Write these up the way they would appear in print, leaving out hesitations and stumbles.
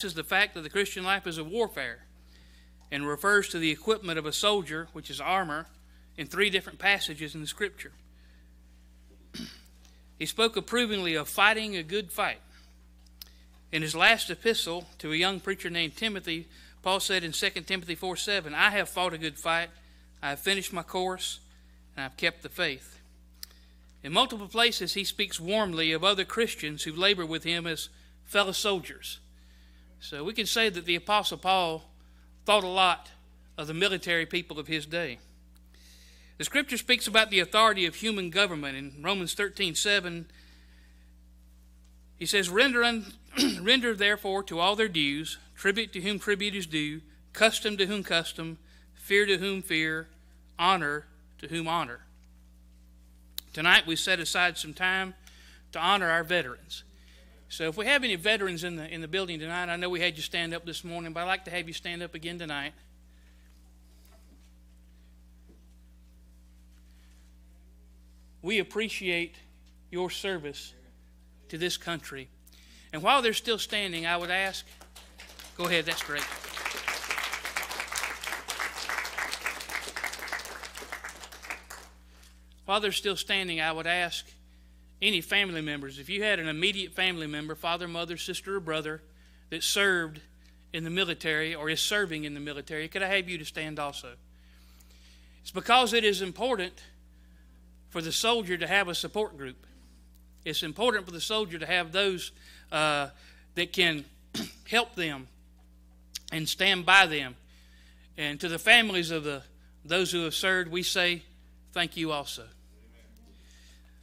is the fact that the Christian life is a warfare and refers to the equipment of a soldier, which is armor, in 3 different passages in the Scripture. He spoke approvingly of fighting a good fight. In his last epistle to a young preacher named Timothy, Paul said in 2 Timothy 4:7, I have fought a good fight, I have finished my course, and I have kept the faith. In multiple places, he speaks warmly of other Christians who labor with him as fellow soldiers. So we can say that the Apostle Paul thought a lot of the military people of his day. The Scripture speaks about the authority of human government. In Romans 13:7, he says, Render therefore to all their dues, tribute to whom tribute is due, custom to whom custom, fear to whom fear, honor to whom honor. Tonight we set aside some time to honor our veterans. So if we have any veterans in the building tonight, I know we had you stand up this morning, but I'd like to have you stand up again tonight. We appreciate your service to this country. And while they're still standing, I would ask, go ahead, that's great. While they're still standing, I would ask any family members, if you had an immediate family member, father, mother, sister, or brother, that served in the military or is serving in the military, could I have you to stand also? It's because it is important for the soldier to have a support group. It's important for the soldier to have those that can help them and stand by them. And to the families of those who have served, we say thank you also.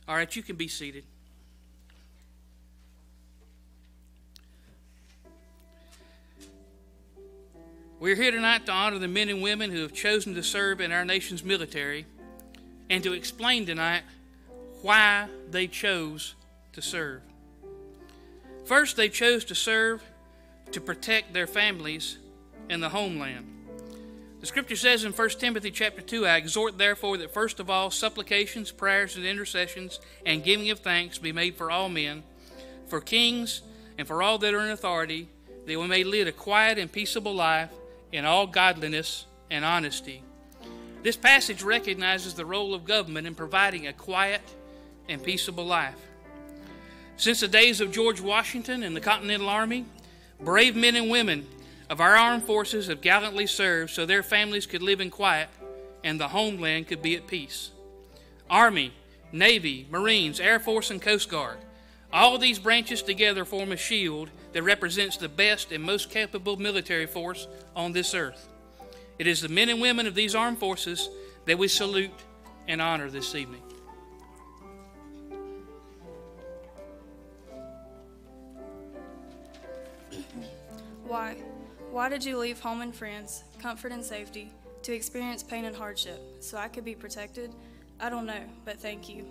All right, you can be seated. We're here tonight to honor the men and women who have chosen to serve in our nation's military and to explain tonight why they chose to serve. First, they chose to serve to protect their families and the homeland. The Scripture says in 1 Timothy chapter 2, I exhort therefore that first of all supplications, prayers, and intercessions, and giving of thanks be made for all men, for kings, and for all that are in authority, that we may lead a quiet and peaceable life in all godliness and honesty. This passage recognizes the role of government in providing a quiet and peaceable life. Since the days of George Washington and the Continental Army, brave men and women of our armed forces have gallantly served so their families could live in quiet and the homeland could be at peace. Army, Navy, Marines, Air Force, and Coast Guard, all these branches together form a shield that represents the best and most capable military force on this earth. It is the men and women of these armed forces that we salute and honor this evening. Why did you leave home and friends, comfort and safety, to experience pain and hardship, so I could be protected? I don't know, but thank you.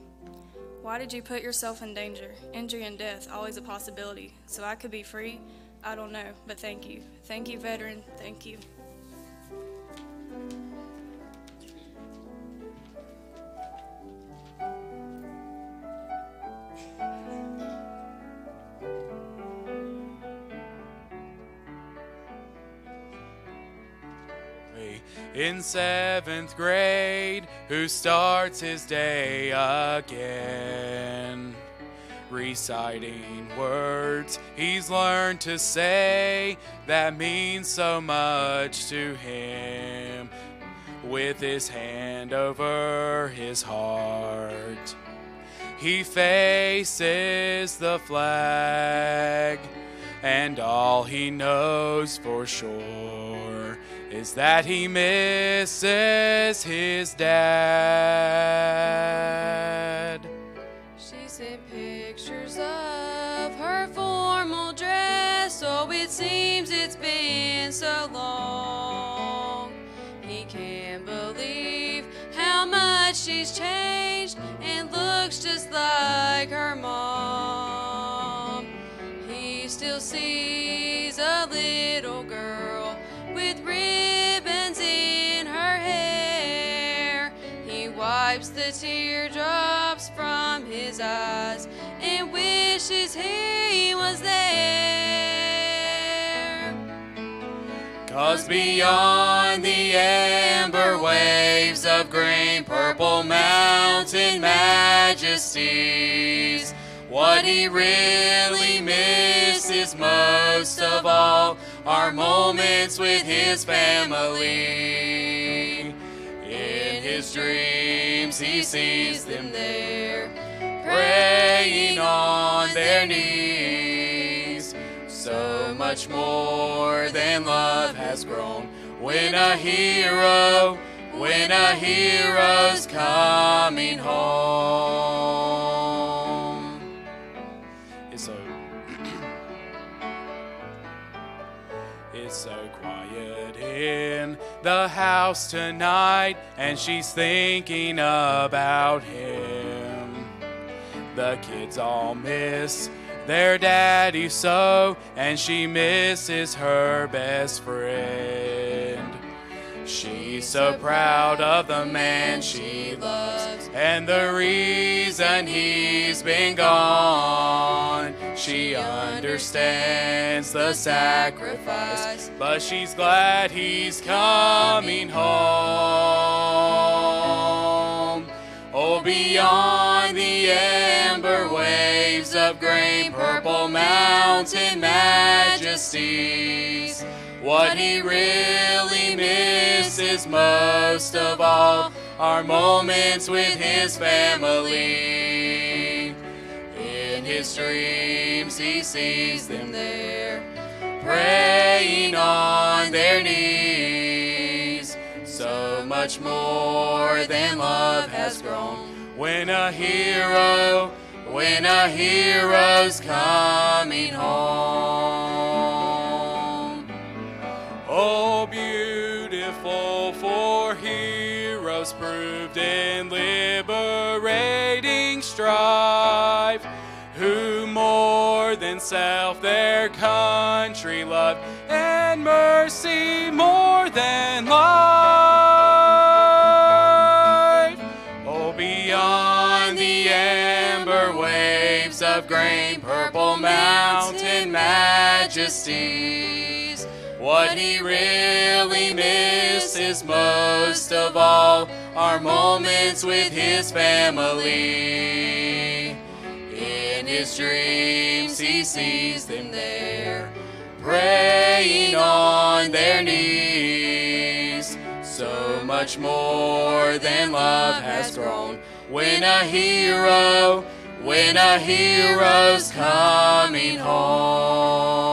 Why did you put yourself in danger, injury and death, always a possibility, so I could be free? I don't know, but thank you. Thank you, veteran. Thank you. In 7th grade, who starts his day again, reciting words he's learned to say that mean so much to him, with his hand over his heart. He faces the flag, and all he knows for sure is that he misses his dad. She sent pictures of her formal dress, oh, it seems it's been so long. He can't believe how much she's changed and looks just like her mom. He still sees a little girl with ribbons in her hair. He wipes the teardrops from his eyes and wishes he was there. 'Cause beyond the amber waves of green purple mountain majesties, what he really misses most of all are moments with his family. In his dreams he sees them there, praying on their knees. So much more than love has grown when a hero's coming home. It's so quiet in the house tonight, and she's thinking about him. The kids all miss their daddy so, and she misses her best friend. She's so proud of the man she loves, and the reason he's been gone. She understands the sacrifice, but she's glad he's coming home. Oh, beyond the amber waves of green purple mountain majesties, what he really misses most of all are moments with his family. In his dreams he sees them there, praying on their knees. So much more than love has grown when a hero's coming home. Oh, beautiful for heroes proved in liberating strife, who more than self their country loved, and mercy more than life. Oh, beyond the amber waves of green purple mountain majesties, what he really misses most of all are moments with his family. In his dreams he sees them there, praying on their knees. So much more than love has grown when a hero's coming home.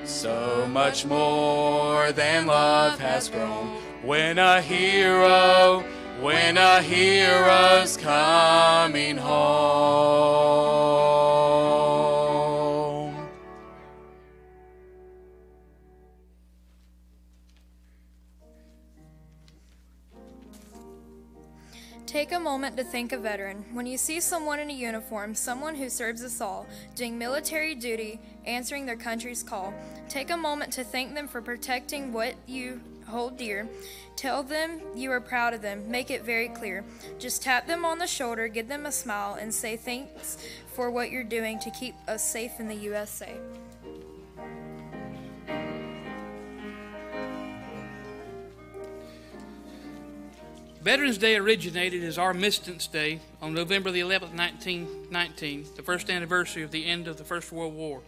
So much more than love has grown when a hero's coming home. Take a moment to thank a veteran. When you see someone in a uniform, someone who serves us all, doing military duty, answering their country's call, take a moment to thank them for protecting what you hold dear. Tell them you are proud of them. Make it very clear. Just tap them on the shoulder, give them a smile, and say thanks for what you're doing to keep us safe in the USA. Veterans Day originated as Armistice Day on November the 11th, 1919, the first anniversary of the end of the First World War.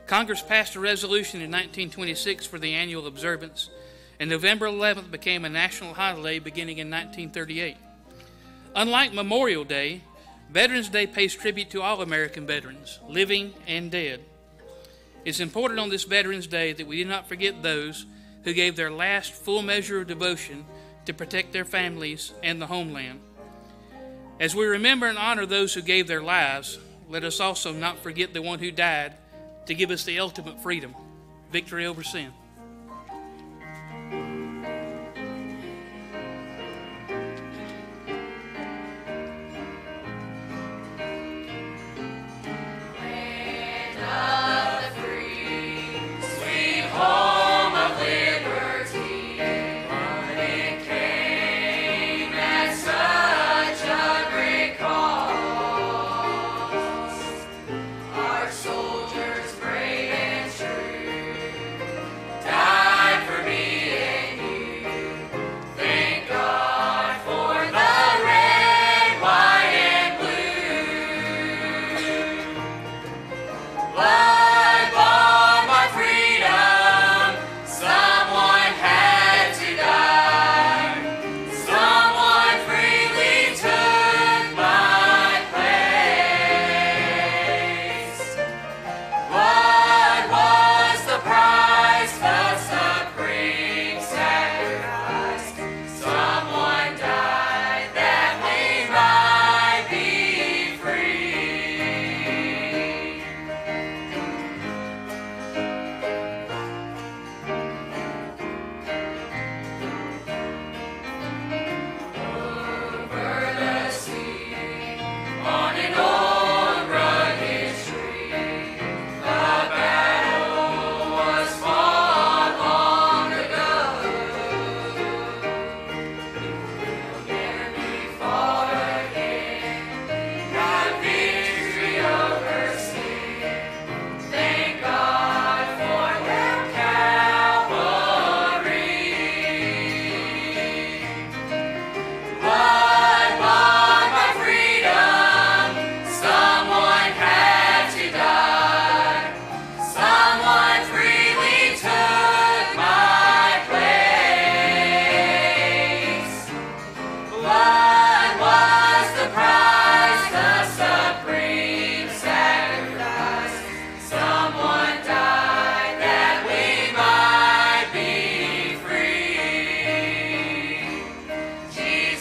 Congress passed a resolution in 1926 for the annual observance, and November 11th became a national holiday beginning in 1938. Unlike Memorial Day, Veterans Day pays tribute to all American veterans, living and dead. It's important on this Veterans Day that we do not forget those who gave their last full measure of devotion to protect their families and the homeland. As we remember and honor those who gave their lives, let us also not forget the one who died to give us the ultimate freedom, victory over sin. Soldiers brave and true.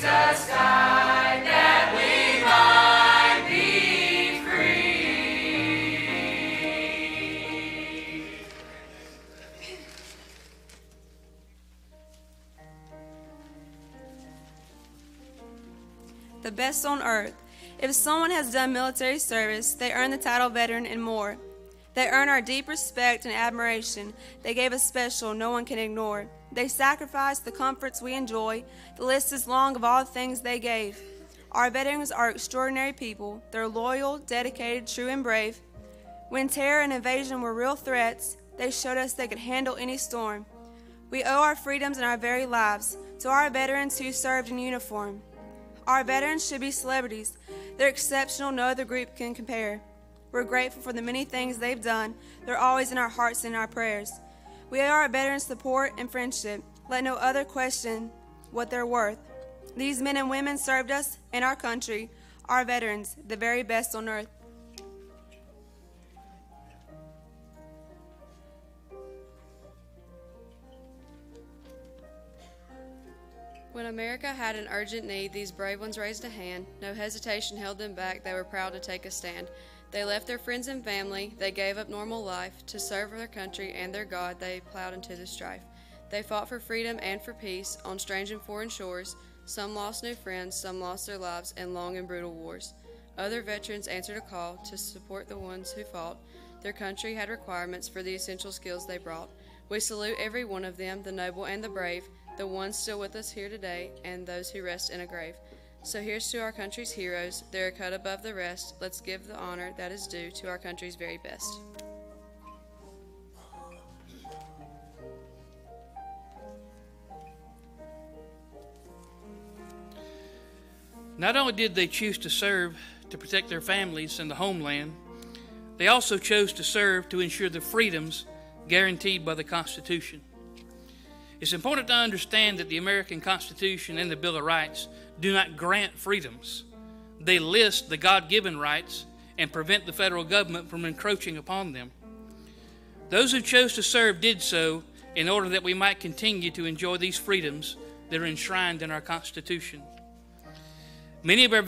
Jesus died that we might be free. The best on earth. If someone has done military service, they earn the title veteran and more. They earn our deep respect and admiration. They gave us special no one can ignore. They sacrificed the comforts we enjoy. The list is long of all the things they gave. Our veterans are extraordinary people. They're loyal, dedicated, true, and brave. When terror and invasion were real threats, they showed us they could handle any storm. We owe our freedoms and our very lives to our veterans who served in uniform. Our veterans should be celebrities. They're exceptional, no other group can compare. We're grateful for the many things they've done. They're always in our hearts and our prayers. We owe our veterans support and friendship. Let no other question what they're worth. These men and women served us and our country, our veterans, the very best on earth. When America had an urgent need, these brave ones raised a hand. No hesitation held them back. They were proud to take a stand. They left their friends and family. They gave up normal life. To serve their country and their God, they plowed into the strife. They fought for freedom and for peace on strange and foreign shores. Some lost new friends, some lost their lives in long and brutal wars. Other veterans answered a call to support the ones who fought. Their country had requirements for the essential skills they brought. We salute every one of them, the noble and the brave, the ones still with us here today, and those who rest in a grave. So here's to our country's heroes. They're a cut above the rest. Let's give the honor that is due to our country's very best. Not only did they choose to serve to protect their families and the homeland, they also chose to serve to ensure the freedoms guaranteed by the Constitution. It's important to understand that the American Constitution and the Bill of Rights do not grant freedoms. They list the God-given rights and prevent the federal government from encroaching upon them. Those who chose to serve did so in order that we might continue to enjoy these freedoms that are enshrined in our Constitution. Many of our